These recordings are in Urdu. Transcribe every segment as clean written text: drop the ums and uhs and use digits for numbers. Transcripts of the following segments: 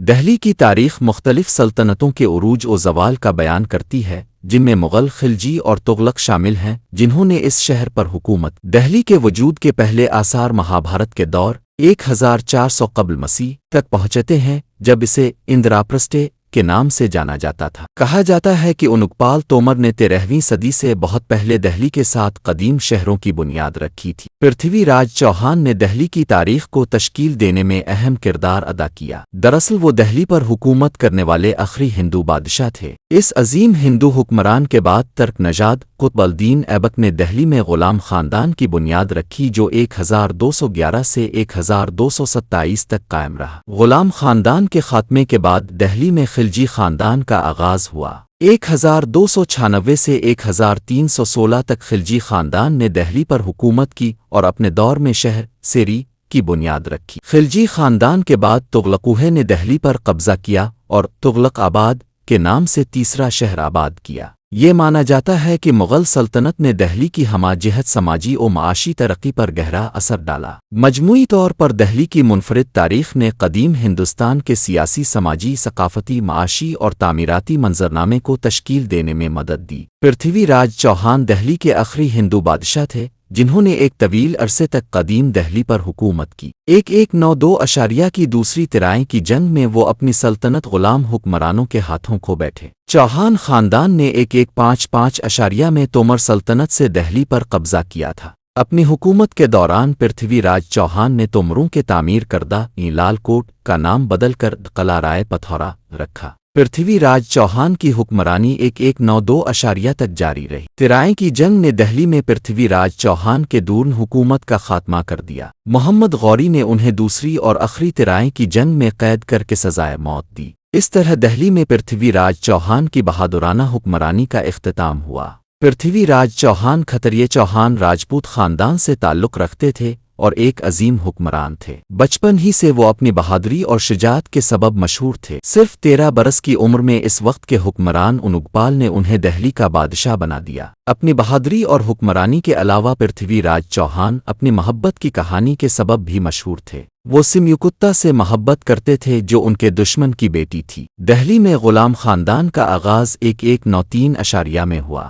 دہلی کی تاریخ مختلف سلطنتوں کے عروج و زوال کا بیان کرتی ہے، جن میں مغل، خلجی اور تغلق شامل ہیں، جنہوں نے اس شہر پر حکومت۔ دہلی کے وجود کے پہلے آثار مہابھارت کے دور 1400 قبل مسیح تک پہنچتے ہیں، جب اسے اندراپرستھے کے نام سے جانا جاتا تھا۔ کہا جاتا ہے کہ انوکپال تومر نے 13ویں صدی سے بہت پہلے دہلی کے 7 قدیم شہروں کی بنیاد رکھی تھی۔ پرتھوی راج چوہان نے دہلی کی تاریخ کو تشکیل دینے میں اہم کردار ادا کیا۔ دراصل وہ دہلی پر حکومت کرنے والے آخری ہندو بادشاہ تھے۔ اس عظیم ہندو حکمران کے بعد ترک نژاد قطب الدین ایبک نے دہلی میں غلام خاندان کی بنیاد رکھی، جو 1211 سے 1227 تک قائم رہا۔ غلام خاندان کے خاتمے کے بعد دہلی میں خلجی خاندان کا آغاز ہوا۔ 1296 سے 1316 تک خلجی خاندان نے دہلی پر حکومت کی اور اپنے دور میں شہر سیری کی بنیاد رکھی۔ خلجی خاندان کے بعد تغلقوہے نے دہلی پر قبضہ کیا اور تغلق آباد کے نام سے تیسرا شہر آباد کیا۔ یہ مانا جاتا ہے کہ مغل سلطنت نے دہلی کی ہمہ جہت سماجی و معاشی ترقی پر گہرا اثر ڈالا۔ مجموعی طور پر دہلی کی منفرد تاریخ نے قدیم ہندوستان کے سیاسی، سماجی، ثقافتی، معاشی اور تعمیراتی منظرنامے کو تشکیل دینے میں مدد دی۔ پرتھوی راج چوہان دہلی کے آخری ہندو بادشاہ تھے، جنہوں نے ایک طویل عرصے تک قدیم دہلی پر حکومت کی۔ 1192 کی دوسری طرائیں کی جنگ میں وہ اپنی سلطنت غلام حکمرانوں کے ہاتھوں کھو بیٹھے۔ چوہان خاندان نے 1155 میں تومر سلطنت سے دہلی پر قبضہ کیا تھا۔ اپنی حکومت کے دوران پرتھوی راج چوہان نے تومروں کے تعمیر کردہ لال کوٹ کا نام بدل کر قلعہ رائے پتھورا رکھا۔ پرتھوی راج چوہان کی حکمرانی 1192 تک جاری رہی۔ طرائیں کی جنگ نے دہلی میں پرتھوی راج چوہان کے دور حکومت کا خاتمہ کر دیا۔ محمد غوری نے انہیں دوسری اور آخری طرائیں کی جنگ میں قید کر کے سزائے موت دی۔ اس طرح دہلی میں پرتھوی راج چوہان کی بہادرانہ حکمرانی کا اختتام ہوا۔ پرتھوی راج چوہان کھتریے چوہان راجپوت خاندان سے تعلق رکھتے تھے اور ایک عظیم حکمران تھے۔ بچپن ہی سے وہ اپنی بہادری اور شجاعت کے سبب مشہور تھے۔ صرف 13 برس کی عمر میں اس وقت کے حکمران انوکپال نے انہیں دہلی کا بادشاہ بنا دیا۔ اپنی بہادری اور حکمرانی کے علاوہ پرتھوی راج چوہان اپنی محبت کی کہانی کے سبب بھی مشہور تھے۔ وہ سمیوکتا سے محبت کرتے تھے، جو ان کے دشمن کی بیٹی تھی۔ دہلی میں غلام خاندان کا آغاز 1193 میں ہوا۔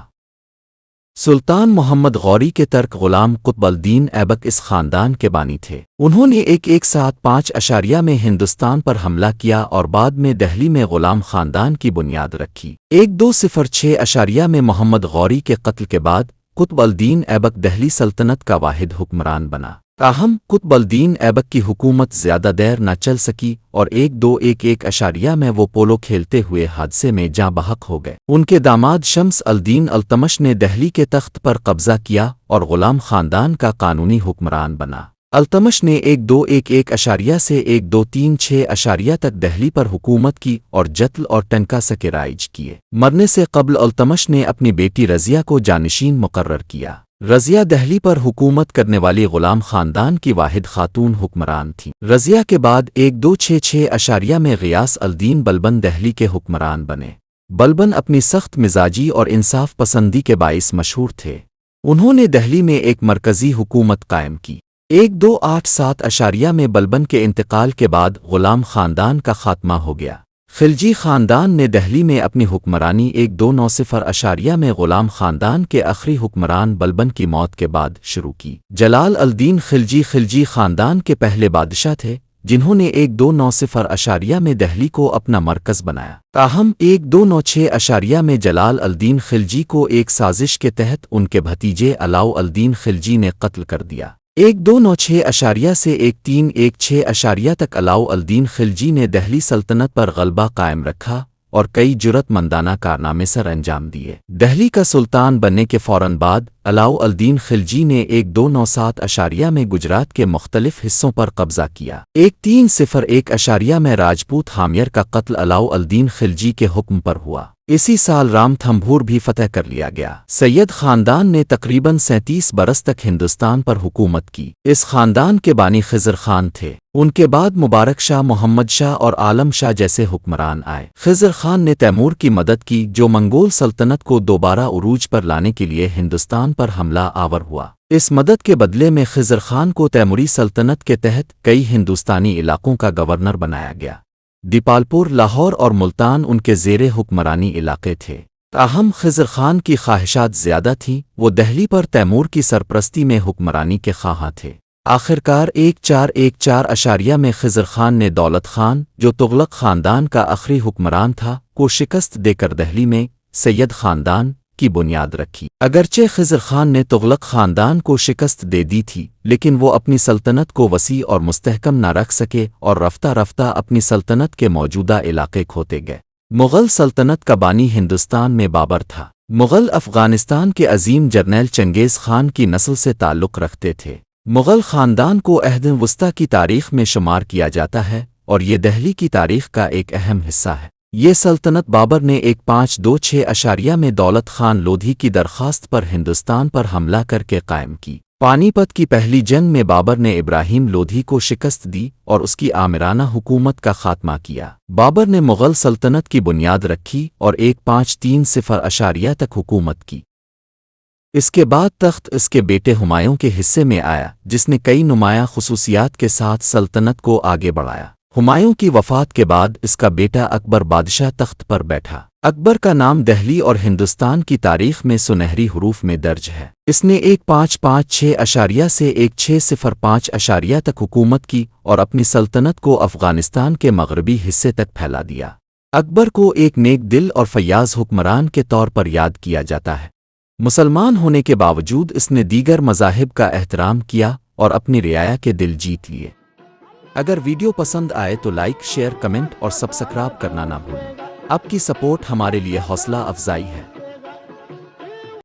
سلطان محمد غوری کے ترک غلام قطب الدین ایبک اس خاندان کے بانی تھے۔ انہوں نے 1175 میں ہندوستان پر حملہ کیا اور بعد میں دہلی میں غلام خاندان کی بنیاد رکھی۔ 1206 میں محمد غوری کے قتل کے بعد قطب الدین ایبک دہلی سلطنت کا واحد حکمران بنا۔ تاہم قطب الدین ایبک کی حکومت زیادہ دیر نہ چل سکی اور 1211 میں وہ پولو کھیلتے ہوئے حادثے میں جاں بحق ہو گئے۔ ان کے داماد شمس الدین التمش نے دہلی کے تخت پر قبضہ کیا اور غلام خاندان کا قانونی حکمران بنا۔ التمش نے 1211 سے 1236 تک دہلی پر حکومت کی اور جتل اور ٹنکا سکے رائج کیے۔ مرنے سے قبل التمش نے اپنی بیٹی رضیہ کو جانشین مقرر کیا۔ رضیہ دہلی پر حکومت کرنے والی غلام خاندان کی واحد خاتون حکمران تھیں۔ رضیہ کے بعد 1266 میں غیاث الدین بلبن دہلی کے حکمران بنے۔ بلبن اپنی سخت مزاجی اور انصاف پسندی کے باعث مشہور تھے۔ انہوں نے دہلی میں ایک مرکزی حکومت قائم کی۔ 1287 میں بلبن کے انتقال کے بعد غلام خاندان کا خاتمہ ہو گیا۔ خلجی خاندان نے دہلی میں اپنی حکمرانی 1290 میں غلام خاندان کے آخری حکمران بلبن کی موت کے بعد شروع کی۔ جلال الدین خلجی خاندان کے پہلے بادشاہ تھے، جنہوں نے 1290 میں دہلی کو اپنا مرکز بنایا۔ تاہم 1296 میں جلال الدین خلجی کو ایک سازش کے تحت ان کے بھتیجے علاؤ الدین خلجی نے قتل کر دیا۔ 1296 سے 1316 تک علاؤ الدین خلجی نے دہلی سلطنت پر غلبہ قائم رکھا اور کئی جرأت مندانہ کارنامے سر انجام دیے۔ دہلی کا سلطان بننے کے فوراً بعد علاؤ الدین خلجی نے 1297 میں گجرات کے مختلف حصوں پر قبضہ کیا۔ 1301 میں راجپوت حامیار کا قتل علاؤ الدین خلجی کے حکم پر ہوا۔ اسی سال رام تھمبور بھی فتح کر لیا گیا۔ سید خاندان نے تقریباً 37 برس تک ہندوستان پر حکومت کی۔ اس خاندان کے بانی خضر خان تھے۔ ان کے بعد مبارک شاہ، محمد شاہ اور عالم شاہ جیسے حکمران آئے۔ خضر خان نے تیمور کی مدد کی، جو منگول سلطنت کو دوبارہ عروج پر لانے کے لیے ہندوستان پر حملہ آور ہوا۔ اس مدد کے بدلے میں خضر خان کو تیموری سلطنت کے تحت کئی ہندوستانی علاقوں کا گورنر بنایا گیا۔ دیپالپور، لاہور اور ملتان ان کے زیر حکمرانی علاقے تھے۔ تاہم خضر خان کی خواہشات زیادہ تھیں، وہ دہلی پر تیمور کی سرپرستی میں حکمرانی کے خواہاں تھے۔ آخرکار 1414 میں خضر خان نے دولت خان، جو تغلق خاندان کا آخری حکمران تھا، کو شکست دے کر دہلی میں سید خاندان کی بنیاد رکھی۔ اگرچہ خضر خان نے تغلق خاندان کو شکست دے دی تھی، لیکن وہ اپنی سلطنت کو وسیع اور مستحکم نہ رکھ سکے اور رفتہ رفتہ اپنی سلطنت کے موجودہ علاقے کھوتے گئے۔ مغل سلطنت کا بانی ہندوستان میں بابر تھا۔ مغل افغانستان کے عظیم جرنیل چنگیز خان کی نسل سے تعلق رکھتے تھے۔ مغل خاندان کو عہد وسطیٰ کی تاریخ میں شمار کیا جاتا ہے اور یہ دہلی کی تاریخ کا ایک اہم حصہ ہے۔ یہ سلطنت بابر نے 1526 میں دولت خان لودھی کی درخواست پر ہندوستان پر حملہ کر کے قائم کی۔ پانی پت کی پہلی جنگ میں بابر نے ابراہیم لودھی کو شکست دی اور اس کی آمرانہ حکومت کا خاتمہ کیا۔ بابر نے مغل سلطنت کی بنیاد رکھی اور 1530 تک حکومت کی۔ اس کے بعد تخت اس کے بیٹے ہمایوں کے حصے میں آیا، جس نے کئی نمایاں خصوصیات کے ساتھ سلطنت کو آگے بڑھایا۔ ہمایوں کی وفات کے بعد اس کا بیٹا اکبر بادشاہ تخت پر بیٹھا۔ اکبر کا نام دہلی اور ہندوستان کی تاریخ میں سنہری حروف میں درج ہے۔ اس نے 1556 سے 1605 تک حکومت کی اور اپنی سلطنت کو افغانستان کے مغربی حصے تک پھیلا دیا۔ اکبر کو ایک نیک دل اور فیاض حکمران کے طور پر یاد کیا جاتا ہے۔ مسلمان ہونے کے باوجود اس نے دیگر مذاہب کا احترام کیا اور اپنی رعایا کے دل جیت لیے۔ اگر ویڈیو پسند آئے تو لائک، شیئر، کمنٹ اور سبسکرائب کرنا نہ بھولیں۔ آپ کی سپورٹ ہمارے لیے حوصلہ افزائی ہے۔